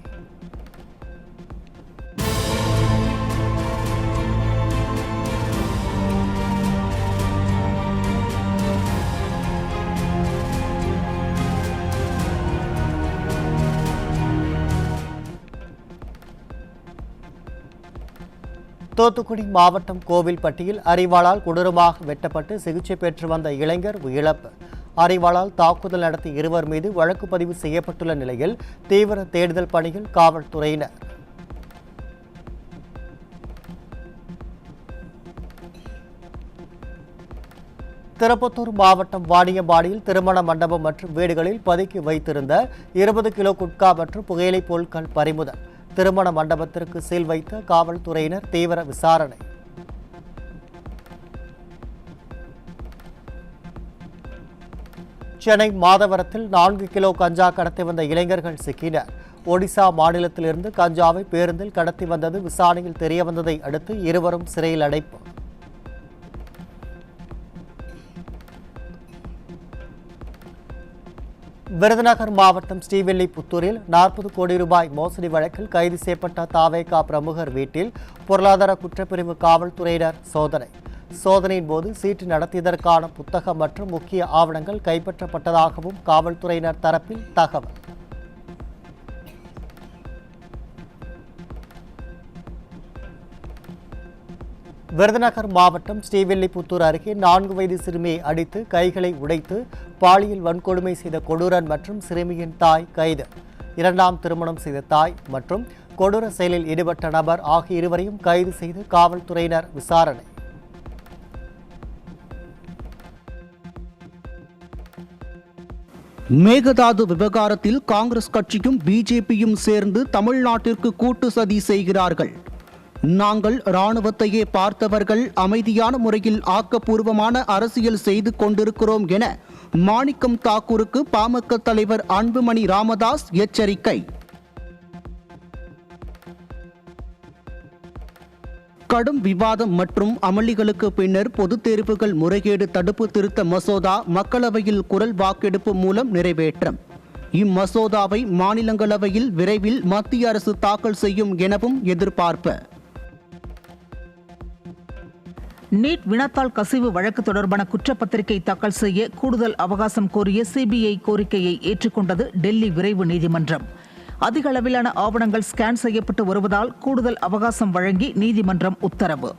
தூத்துக்குடி மாவட்டம் கோவில்பட்டியில் அரிவாளால் கொடூரமாக வெட்டப்பட்டு சிகிச்சை பெற்று வந்த இளைஞர் உயிரிழப்பு. அரிவாளால் தாக்குதல் நடத்திய இருவர் மீது வழக்கு பதிவு செய்யப்பட்டுள்ள நிலையில் தீவிர தேடுதல் பணியில் காவல்துறையினர். திருப்பத்தூர் மாவட்டம் வாணியம்பாடியில் திருமண மண்டபம் மற்றும் வீடுகளில் பதுக்கி வைத்திருந்த 20 கிலோ குட்கா மற்றும் புகையிலை பொருட்கள் பறிமுதல். திருமண மண்டபத்திற்கு சீல் வைத்த காவல்துறையினர் தீவிர விசாரணை. சென்னை மாதவரத்தில் 4 கிலோ கஞ்சா கடத்தி வந்த இளைஞர்கள் சிக்கினர். ஒடிசா மாநிலத்திலிருந்து கஞ்சாவை பேருந்தில் கடத்தி வந்தது விசாரணையில் தெரியவந்ததை அடுத்து இருவரும் சிறையில் அடைப்பு. விருதுநகர் மாவட்டம் ஸ்ரீவில்லிபுத்தூரில் 40 கோடி ரூபாய் மோசடி வழக்கில் கைது செய்யப்பட்ட தாவேகா பிரமுகர் வீட்டில் பொருளாதார குற்றப்பிரிவு காவல்துறையினர் சோதனை. சோதனையின் போது சீட்டு நடத்தியதற்கான புத்தகம் மற்றும் முக்கிய ஆவணங்கள் கைப்பற்றப்பட்டதாகவும் காவல்துறையினர் தரப்பில் தகவல். விருதுநகர் மாவட்டம் ஸ்ரீவில்லிபுத்தூர் அருகே 4 வயது சிறுமியை அடித்து கைகளை உடைத்து பாலியல் வன்கொடுமை செய்த கொடூரன் மற்றும் சிறுமியின் தாய் கைது. 2ஆம் திருமணம் செய்த தாய் மற்றும் கொடூர செயலில் ஈடுபட்ட நபர் ஆகிய இருவரையும் கைது செய்து காவல்துறையினர் விசாரணை. மேகதாது விவகாரத்தில் காங்கிரஸ் கட்சியும் பிஜேபியும் சேர்ந்து தமிழ்நாட்டிற்கு கூட்டு சதி செய்கிறார்கள். நாங்கள் இராணுவத்தையே பார்த்தவர்கள், அமைதியான முறையில் ஆக்கப்பூர்வமான அரசியல் செய்து கொண்டிருக்கிறோம் என மாணிக்கம் தாக்கூருக்கு பாமக தலைவர் அன்புமணி ராமதாஸ் எச்சரிக்கை. கடும் விவாதம் மற்றும் அமளிகளுக்கு பின்னர் பொதுத் தேர்வுகள் முறைகேடு தடுப்பு திருத்த மசோதா மக்களவையில் குரல் வாக்கெடுப்பு மூலம் நிறைவேற்றம். இம்மசோதாவை மாநிலங்களவையில் விரைவில் மத்திய அரசு தாக்கல் செய்யும் எனவும் எதிர்பார்ப்பு. நீட் வினாத்தாள் கசிவு வழக்கு தொடர்பான குற்றப்பத்திரிகை தாக்கல் செய்ய கூடுதல் அவகாசம் கோரிய சிபிஐ கோரிக்கையை ஏற்றுக்கொண்டது டெல்லி விரைவு நீதிமன்றம். அதிக அளவிலான ஆவணங்கள் ஸ்கேன் செய்யப்பட்டு வருவதால் கூடுதல் அவகாசம் வழங்கி நீதிமன்றம் உத்தரவு.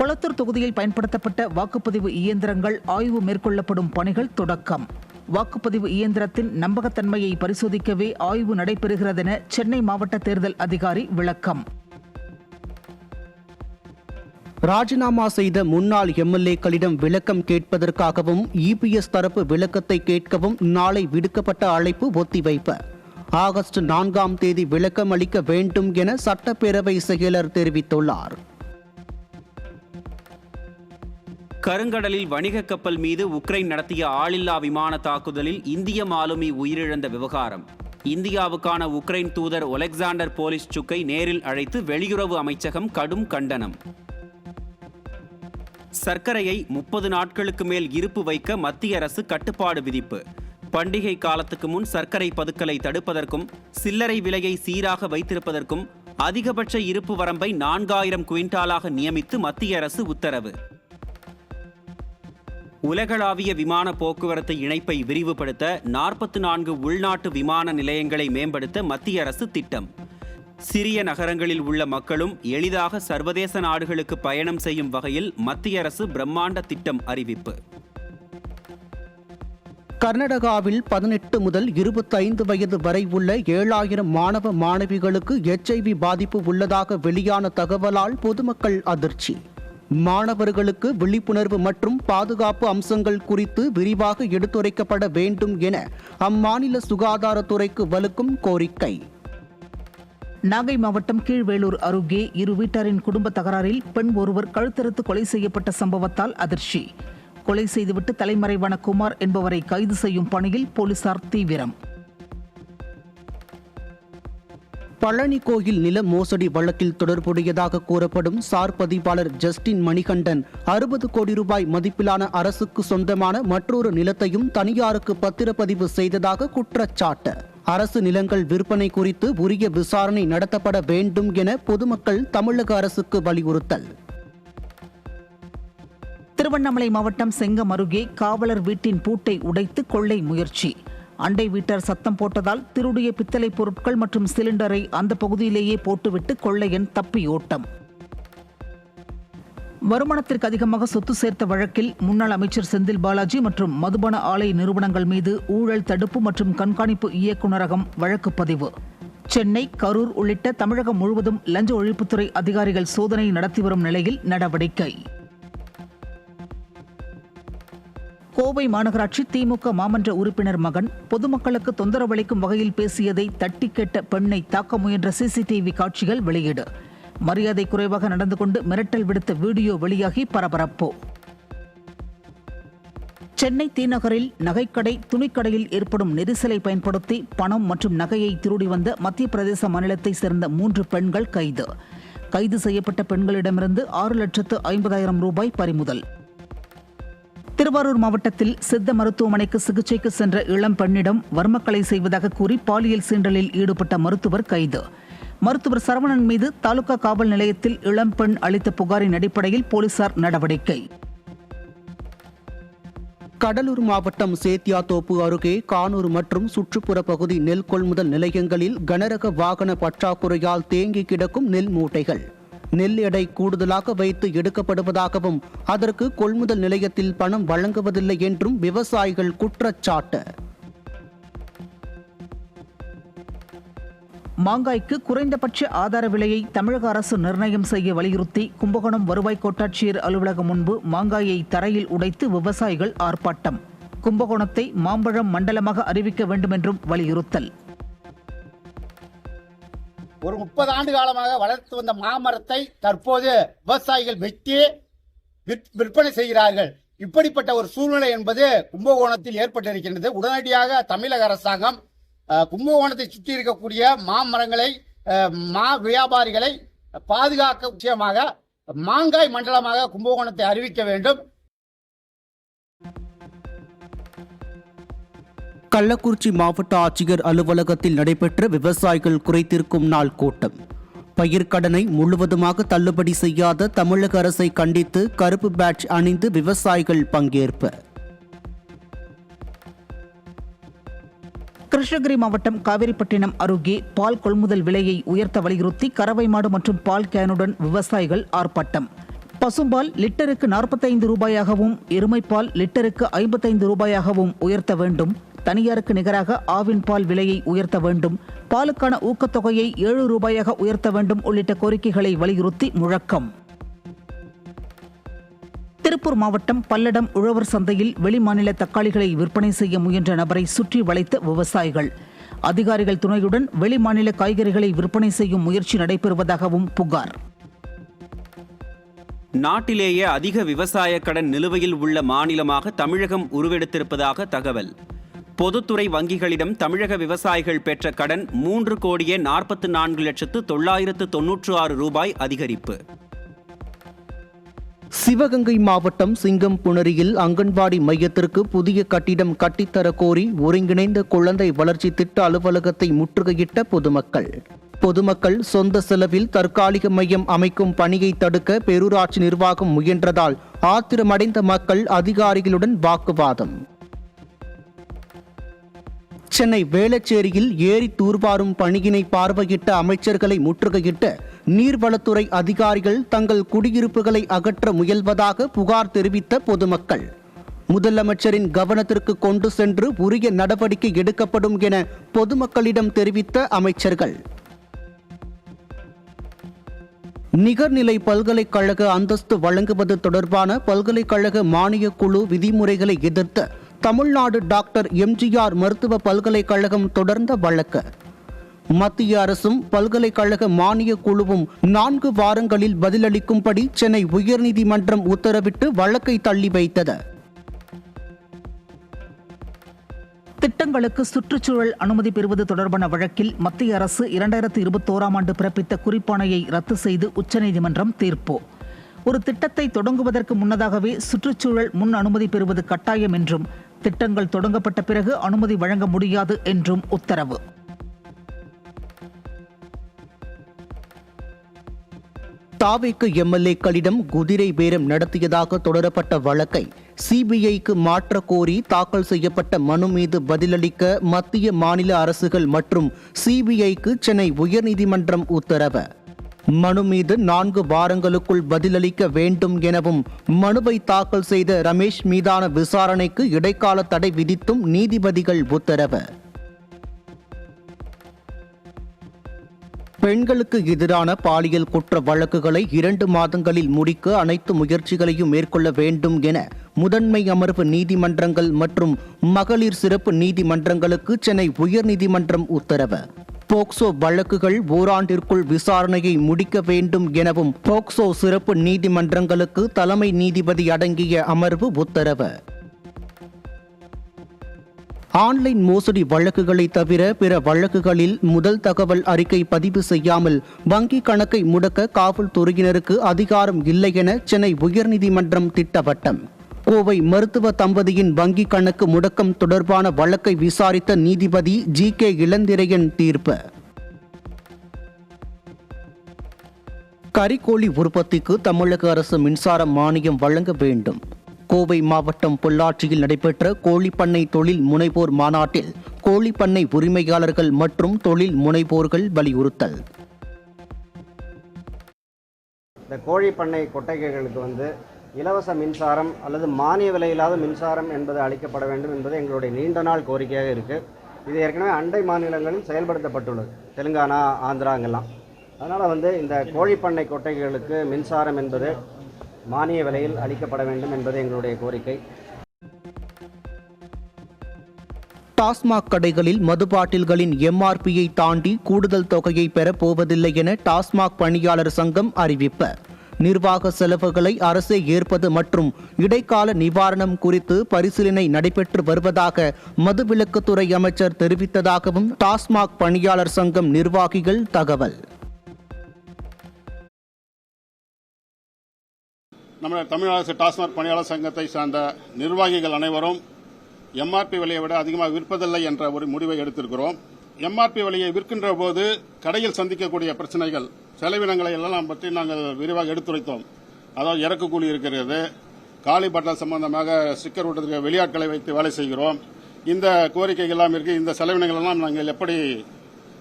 கொளத்தூர் தொகுதியில் பயன்படுத்தப்பட்ட வாக்குப்பதிவு இயந்திரங்கள் ஆய்வு மேற்கொள்ளப்படும் பணிகள் தொடக்கம். வாக்குப்பதிவு இயந்திரத்தின் நம்பகத்தன்மையை பரிசோதிக்கவே ஆய்வு நடைபெறுகிறதென சென்னை மாவட்ட தேர்தல் அதிகாரி விளக்கம். ராஜினாமா செய்த முன்னாள் எம்எல்ஏக்களிடம் விளக்கம் கேட்பதற்காகவும் இபிஎஸ் தரப்பு விளக்கத்தை கேட்கவும் நாளை விடுக்கப்பட்ட அழைப்பு ஒத்திவைப்பு. ஆகஸ்ட் 4ஆம் தேதி விளக்கம் அளிக்க வேண்டும் என சட்டப்பேரவை செயலர் தெரிவித்துள்ளார். கருங்கடலில் வணிக கப்பல் மீது உக்ரைன் நடத்திய ஆளில்லா விமான தாக்குதலில் இந்திய மாலுமி உயிரிழந்த விவகாரம். இந்தியாவுக்கான உக்ரைன் தூதர் ஒலெக்சாண்டர் போலிஸ்சுக்கை நேரில் அழைத்து வெளியுறவு அமைச்சகம் கடும் கண்டனம். சர்க்கரையை 30 நாட்களுக்கு மேல் இருப்பு வைக்க மத்திய அரசு கட்டுப்பாடு விதிப்பு. பண்டிகை காலத்துக்கு முன் சர்க்கரை பதுக்கலை தடுப்பதற்கும் சில்லறை விலையை சீராக வைத்திருப்பதற்கும் அதிகபட்ச இருப்பு வரம்பை 4000 குவிண்டாலாக நியமித்து மத்திய அரசு உத்தரவு. உலகளாவிய விமான போக்குவரத்து இணைப்பை விரிவுபடுத்த 44 உள்நாட்டு விமான நிலையங்களை மேம்படுத்த மத்திய அரசு திட்டம். சிறிய நகரங்களில் உள்ள மக்களும் எளிதாக சர்வதேச நாடுகளுக்கு பயணம் செய்யும் வகையில் மத்திய அரசு பிரம்மாண்ட திட்டம் அறிவிப்பு. கர்நாடகாவில் 18 முதல் 25 வயது வரை உள்ள 7000 மாணவ மாணவிகளுக்கு HIV பாதிப்பு உள்ளதாக வெளியான தகவலால் பொதுமக்கள் அதிர்ச்சி. மாணவர்களுக்கு விழிப்புணர்வு மற்றும் பாதுகாப்பு அம்சங்கள் குறித்து விரிவாக எடுத்துரைக்கப்பட வேண்டும் என அம்மாநில சுகாதாரத்துறைக்கு வலுக்கும் கோரிக்கை. நாகை மாவட்டம் கீழ்வேளூர் அருகே இரு வீட்டாரின் குடும்ப தகராறில் பெண் ஒருவர் கழுத்தறுத்து கொலை செய்யப்பட்ட சம்பவத்தால் அதிர்ச்சி. கொலை செய்துவிட்டு தலைமறைவான குமார் என்பவரை கைது செய்யும் பணியில் போலீசார் தீவிரம். பழனி கோயில் நில மோசடி வழக்கில் தொடர்புடையதாக கூறப்படும் சார் பதிவாளர் ஜஸ்டின் மணிகண்டன் 60 கோடி ரூபாய் மதிப்பிலான அரசுக்கு சொந்தமான மற்றொரு நிலத்தையும் தனியாருக்கு பத்திரப்பதிவு செய்ததாக குற்றச்சாட்டு. அரசு நிலங்கள் விற்பனை குறித்து உரிய விசாரணை நடத்தப்பட வேண்டும் என பொதுமக்கள் தமிழக அரசுக்கு வலியுறுத்தல். திருவண்ணாமலை மாவட்டம் செங்கம் அருகே காவலர் வீட்டின் பூட்டை உடைத்து கொள்ளை முயற்சி. அண்டை வீட்டார் சத்தம் போட்டதால் திருடிய பித்தளை பொருட்கள் மற்றும் சிலிண்டரை அந்த பகுதியிலேயே போட்டுவிட்டு கொள்ளையன் தப்பியோட்டம். வருமானத்திற்கு அதிகமாக சொத்து சேர்த்த வழக்கில் முன்னாள் அமைச்சர் செந்தில் பாலாஜி மற்றும் மதுபான ஆலை நிறுவனங்கள் மீது ஊழல் தடுப்பு மற்றும் கண்காணிப்பு இயக்குநரகம் வழக்கு பதிவு. சென்னை, கரூர் உள்ளிட்ட தமிழகம் முழுவதும் லஞ்ச ஒழிப்புத்துறை அதிகாரிகள் சோதனை நடத்தி வரும் நிலையில் நடவடிக்கை. கோவை மாநகராட்சி திமுக மாமன்ற உறுப்பினர் மகன் பொதுமக்களுக்கு தொந்தரவளிக்கும் வகையில் பேசியதை தட்டி கேட்ட பெண்ணை தாக்க முயன்ற சிசிடிவி காட்சிகள் வெளியீடு. மரியாதை குறைவாக நடந்து கொண்டு மிரட்டல் விடுத்த வீடியோ வெளியாகி பரபரப்பு. சென்னை தீநகரில் நகைக்கடை, துணிக்கடையில் ஏற்படும் நெரிசலை பயன்படுத்தி பணம் மற்றும் நகையை திருடி வந்த மத்திய பிரதேச மாநிலத்தை சேர்ந்த 3 பெண்கள் கைது. கைது செய்யப்பட்ட பெண்களிடமிருந்து 6,50,000 ரூபாய் பறிமுதல். திருவாரூர் மாவட்டத்தில் சித்த மருத்துவமனைக்கு சிகிச்சைக்கு சென்ற இளம் பெண்ணிடம் வர்மக்கலை செய்வதாக கூறி பாலியல் சீண்டலில் ஈடுபட்ட மருத்துவர் கைது. மருத்துவர் சரவணன் மீது தாலுகா காவல் நிலையத்தில் இளம் பெண் அளித்த புகாரின் அடிப்படையில் போலீசார் நடவடிக்கை. கடலூர் மாவட்டம் சேத்தியாத்தோப்பு அருகே கானூர் மற்றும் சுற்றுப்புற பகுதி நெல் கொள்முதல் நிலையங்களில் கனரக வாகன பற்றாக்குறையால் தேங்கி கிடக்கும் நெல் மூட்டைகள். நெல் எடை கூடுதலாக வைத்து எடுக்கப்படுவதாகவும் அதற்கு கொள்முதல் நிலையத்தில் பணம் வழங்குவதில்லை என்றும் விவசாயிகள் குற்றச்சாட்டு. மாங்காய்க்கு குறைந்தபட்ச ஆதார விலையை தமிழக அரசு நிர்ணயம் செய்ய வலியுறுத்தி கும்பகோணம் வருவாய் கோட்டாட்சியர் அலுவலகம் முன்பு மாங்காயை தரையில் உடைத்து விவசாயிகள் ஆர்ப்பாட்டம். கும்பகோணத்தை மாம்பழம் மண்டலமாக அறிவிக்க வேண்டும் என்றும் வலியுறுத்தல். ஒரு 30 ஆண்டு காலமாக வளர்த்து வந்த மாமரத்தை தற்போது விவசாயிகள் வெட்டி விற்பனை செய்கிறார்கள். இப்படிப்பட்ட ஒரு சூழ்நிலை என்பது கும்பகோணத்தில் ஏற்பட்டிருக்கின்றது. உடனடியாக தமிழக அரசாங்கம் கும்பகோணத்தை சுற்றி இருக்கக்கூடிய மாமரங்களை, மா வியாபாரிகளை பாதுகாக்க விஷயமாக மாங்காய் மண்டலமாக கும்பகோணத்தை அறிவிக்க வேண்டும். கள்ளக்குறிச்சி மாவட்ட ஆட்சியர் அலுவலகத்தில் நடைபெற்ற விவசாயிகள் குறைதீர்க்கும் நாள் கூட்டம். பயிர்க்கடனை முழுவதுமாக தள்ளுபடி செய்யாத தமிழக அரசை கண்டித்து கருப்பு பேட்ஜ் அணிந்து விவசாயிகள் பங்கேற்பு. கிருஷ்ணகிரி மாவட்டம் காவிரிப்பட்டினம் அருகே பால் கொள்முதல் விலையை உயர்த்த வலியுறுத்தி கறவை மாடு மற்றும் பால் கேனுடன் விவசாயிகள் ஆர்ப்பாட்டம். பசும்பால் லிட்டருக்கு 45 ரூபாயாகவும் எருமைப்பால் லிட்டருக்கு 55 ரூபாயாகவும் உயர்த்த வேண்டும். தனியாருக்கு நிகராக ஆவின் பால் விலையை உயர்த்த வேண்டும். பாலுக்கான ஊக்கத்தொகையை 7 ரூபாயாக உயர்த்த வேண்டும் உள்ளிட்ட கோரிக்கைகளை வலியுறுத்தி முழக்கம். திருப்பூர் மாவட்டம் பல்லடம் உழவர் சந்தையில் வெளிமாநில தக்காளிகளை விற்பனை செய்ய முயன்ற நபரை சுற்றி வளைத்த விவசாயிகள். அதிகாரிகள் துணையுடன் வெளிமாநில காய்கறிகளை விற்பனை செய்யும் முயற்சி நடைபெறுவதாகவும் புகார். நாட்டிலேயே அதிக விவசாய கடன் நிலுவையில் உள்ள மாநிலமாக தமிழகம் உருவெடுத்திருப்பதாக தகவல். பொதுத்துறை வங்கிகளிடம் தமிழக விவசாயிகள் பெற்ற கடன் 3,44,996 ரூபாய் அதிகரிப்பு. சிவகங்கை மாவட்டம் சிங்கம்புணரியில் அங்கன்வாடி மையத்திற்கு புதிய கட்டிடம் கட்டித்தர கோரி ஒருங்கிணைந்த குழந்தை வளர்ச்சி திட்ட அலுவலகத்தை முற்றுகையிட்ட பொதுமக்கள் சொந்த செலவில் தற்காலிக மையம் அமைக்கும் பணியை தடுக்க பேரூராட்சி நிர்வாகம் முயன்றதால் ஆத்திரமடைந்த மக்கள் அதிகாரிகளுடன் வாக்குவாதம். சென்னை வேளச்சேரியில் ஏரி தூர்வாரும் பணியினை பார்வையிட்ட அமைச்சர்களை முற்றுகையிட்டு நீர்வளத்துறை அதிகாரிகள் தங்கள் குடியிருப்புகளை அகற்ற முயல்வதாக புகார் தெரிவித்த பொதுமக்கள் முதலமைச்சரின் கவனத்திற்கு கொண்டு சென்று உரிய நடவடிக்கை எடுக்கப்படும் என பொதுமக்களிடம் தெரிவித்த அமைச்சர்கள். நிகர்நிலை பல்கலைக்கழக அந்தஸ்து வழங்குவது தொடர்பான பல்கலைக்கழக மானியக் குழு விதிமுறைகளை எதிர்த்து தமிழ்நாடு டாக்டர் எம்ஜிஆர் மருத்துவ பல்கலைக்கழகம் தொடர்ந்த வழக்கு. மத்திய அரசும் பல்கலைக்கழக மானியக் குழுவும் 4 வாரங்களில் பதிலளிக்கும்படி சென்னை உயர்நீதிமன்றம் உத்தரவிட்டு வழக்கை தள்ளி வைத்தது. திட்டங்களுக்கு சுற்றுச்சூழல் அனுமதி பெறுவது தொடர்பான வழக்கில் மத்திய அரசு 2021ஆம் ஆண்டு பிறப்பித்த குறிப்பாணையை ரத்து செய்து உச்சநீதிமன்றம் தீர்ப்பு. ஒரு திட்டத்தை தொடங்குவதற்கு முன்னதாகவே சுற்றுச்சூழல் முன் அனுமதி பெறுவது கட்டாயம் என்றும் திட்டங்கள் தொடங்கப்பட்ட பிறகு அனுமதி வழங்க முடியாது என்றும் உத்தரவு. தாவேக்கு எம்எல்ஏக்களிடம் குதிரை பேரம் நடத்தியதாக தொடரப்பட்ட வழக்கை சிபிஐக்கு மாற்ற கோரி தாக்கல் செய்யப்பட்ட மனு மீது பதிலளிக்க மத்திய மாநில அரசுகள் மற்றும் சிபிஐக்கு சென்னை உயர்நீதிமன்றம் உத்தரவு. மனு மீது 4 வாரங்களுக்குள் பதிலளிக்க வேண்டும் எனவும் மனுவை தாக்கல் செய்த ரமேஷ் மீதான விசாரணைக்கு இடைக்கால தடை விதித்தும் நீதிபதிகள் உத்தரவு. பெண்களுக்கு எதிரான பாலியல் குற்ற வழக்குகளை 2 மாதங்களில் முடிக்க அனைத்து முயற்சிகளையும் மேற்கொள்ள வேண்டும் என முதன்மை அமர்வு நீதிமன்றங்கள் மற்றும் மகளிர் சிறப்பு நீதிமன்றங்களுக்கு சென்னை உயர்நீதிமன்றம் உத்தரவு. போக்சோ வழக்குகள் ஓராண்டிற்குள் விசாரணையை முடிக்க வேண்டும் எனவும் போக்சோ சிறப்பு நீதிமன்றங்களுக்கு தலைமை நீதிபதி அடங்கிய அமர்வு உத்தரவு. ஆன்லைன் மோசடி வழக்குகளை தவிர பிற வழக்குகளில் முதல் தகவல் அறிக்கை பதிவு செய்யாமல் வங்கி கணக்கை முடக்க காவல்துறையினருக்கு அதிகாரம் இல்லை என சென்னை உயர்நீதிமன்றம் திட்டவட்டம். கோவை மருத்துவ தம்பதியின் வங்கி கணக்கு முடக்கம் தொடர்பான வழக்கை விசாரித்த நீதிபதி ஜி.கே. இளந்திரையன் தீர்ப்பு. கறிக்கோழி உற்பத்திக்கு தமிழக அரசு மின்சார மானியம் வழங்க வேண்டும். கோவை மாவட்டம் பொள்ளாச்சியில் நடைபெற்ற கோழிப்பண்ணை தொழில் முனைவோர் மாநாட்டில் கோழிப்பண்ணை உரிமையாளர்கள் மற்றும் தொழில் முனைவோர்கள் வலியுறுத்தல். இந்த கோழிப்பண்ணை கொட்டகைகளுக்கு இலவச மின்சாரம் அல்லது மானிய விலையில்லாத மின்சாரம் என்பது அளிக்கப்பட வேண்டும் என்பது எங்களுடைய நீண்ட நாள் கோரிக்கையாக இருக்குது. இது ஏற்கனவே அண்டை மாநிலங்களில் செயல்படுத்தப்பட்டுள்ளது, தெலுங்கானா, ஆந்திராங்கெல்லாம். அதனால் இந்த கோழிப்பண்ணை கொட்டகைகளுக்கு மின்சாரம் என்பது மானிய விலையில் அளிக்கப்பட வேண்டும் என்பது எங்களுடைய கோரிக்கை. டாஸ்மாக் கடைகளில் மதுபாட்டில்களின் எம்ஆர்பியை தாண்டி கூடுதல் தொகையை பெறப்போவதில்லை என டாஸ்மாக் பணியாளர் சங்கம் அறிவிப்பு. நிர்வாக செலவுகளை அரசே ஏற்பது மற்றும் இடைக்கால நிவாரணம் குறித்து பரிசீலனை நடைபெற்று வருவதாக மதுவிலக்குத்துறை அமைச்சர் தெரிவித்ததாகவும் டாஸ்மாக் பணியாளர் சங்கம் நிர்வாகிகள் தகவல். நம்ம தமிழ்நாடு டாஸ்மாக் பணியாளர் சங்கத்தை சார்ந்த நிர்வாகிகள் அனைவரும் எம்ஆர்பி விலையை விட அதிகமாக விற்பதில்லை என்ற ஒரு முடிவை எடுத்திருக்கிறோம். எம்ஆர்பி விலையை விற்கின்ற போது கடையில் சந்திக்கக்கூடிய பிரச்சனைகள் செலவினங்களை எல்லாம் பற்றி நாங்கள் விரிவாக எடுத்துரைத்தோம். அதாவது இறக்கு கூலி இருக்கிறது, காலி பட்டா சம்பந்தமாக ஸ்டிக்கர் ஓட்டுறதுக்கு வெளியாட்களை வைத்து வேலை செய்கிறோம். இந்த கோரிக்கைகள் எல்லாம் இருக்கு. இந்த செலவினங்கள் எல்லாம் நாங்கள் எப்படி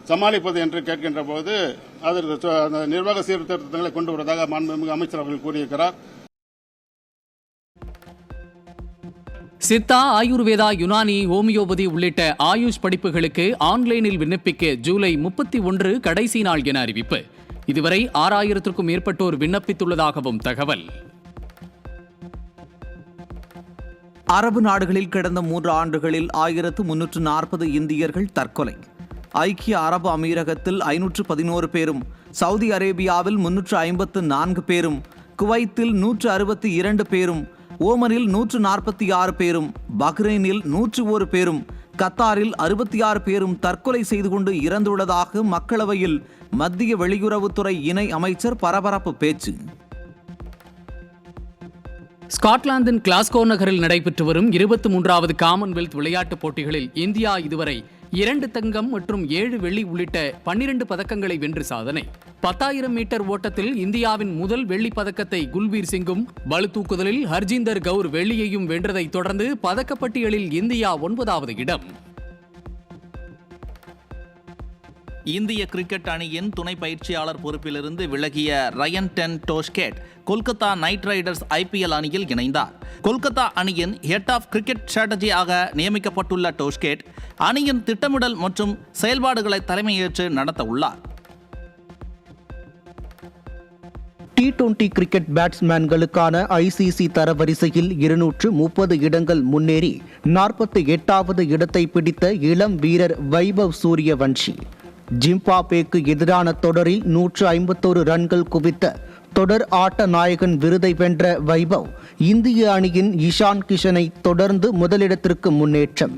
சமாளிப்பது என்று கேட்கின்ற போது அதற்கு நிர்வாக சீர்திருத்தங்களை கொண்டு வருவதாக மாண்புமிகு அமைச்சர் அவர்கள் கூறியிருக்கிறார். சித்தா, ஆயுர்வேதா, யுனானி, ஹோமியோபதி உள்ளிட்ட ஆயுஷ் படிப்புகளுக்கு ஆன்லைனில் விண்ணப்பிக்க ஜூலை 31 கடைசி நாள் என அறிவிப்பு. இதுவரை 6000க்கும் மேற்பட்டோர் விண்ணப்பித்துள்ளதாகவும் தகவல். அரபு நாடுகளில் கடந்த 3 ஆண்டுகளில் 1340 இந்தியர்கள் தற்கொலை. ஐக்கிய அரபு அமீரகத்தில் 511 பேரும், சவுதி அரேபியாவில் 354 பேரும், குவைத்தில் 162 பேரும், ஓமனில் 146 பேரும், பஹ்ரைனில் 101 பேரும், கத்தாரில் 66 பேரும் தற்கொலை செய்து கொண்டு இறந்துள்ளதாக மக்களவையில் மத்திய வெளியுறவுத்துறை இணை அமைச்சர் பரபரப்பு பேச்சு. ஸ்காட்லாந்தின் கிளாஸ்கோ நகரில் நடைபெற்று வரும் 23வது காமன்வெல்த் விளையாட்டுப் போட்டிகளில் இந்தியா இதுவரை 2 தங்கம் மற்றும் 7 வெள்ளி உள்ளிட்ட 12 பதக்கங்களை வென்று சாதனை. 10,000 மீட்டர் ஓட்டத்தில் இந்தியாவின் முதல் வெள்ளிப் பதக்கத்தை குல்பீர் சிங்கும், பளுதூக்குதலில் ஹர்ஜீந்தர் கவுர் வெள்ளியையும் வென்றதைத் தொடர்ந்து பதக்கப்பட்டியலில் இந்தியா 9வது இடம். இந்திய கிரிக்கெட் அணியின் துணை பயிற்சியாளர் பொறுப்பிலிருந்து விலகிய Ryan ten Doeschate Kolkata Knight Riders IPL அணியில் இணைந்தார். கொல்கத்தா அணியின் ஹெட் ஆஃப் கிரிக்கெட் ஸ்ட்ராட்டஜியாக நியமிக்கப்பட்டுள்ள டோஷ்கேட் அணியின் திட்டமிடல் மற்றும் செயல்பாடுகளை தலைமையேற்று நடத்த உள்ளார். T20 கிரிக்கெட் பேட்ஸ்மேன்களுக்கான ICC தரவரிசையில் 230 இடங்கள் முன்னேறி 48வது இடத்தை பிடித்த இளம் வீரர் வைபவ் சூரியவன்ஷி ஜிம்பாப்வேக்கு எதிரான தொடரில் 151 ரன்கள் குவித்த தொடர் ஆட்ட நாயகன் விருதை வென்ற வைபவ் இந்திய அணியின் இஷான் கிஷனை தொடர்ந்து முதலிடத்திற்கு முன்னேற்றம்.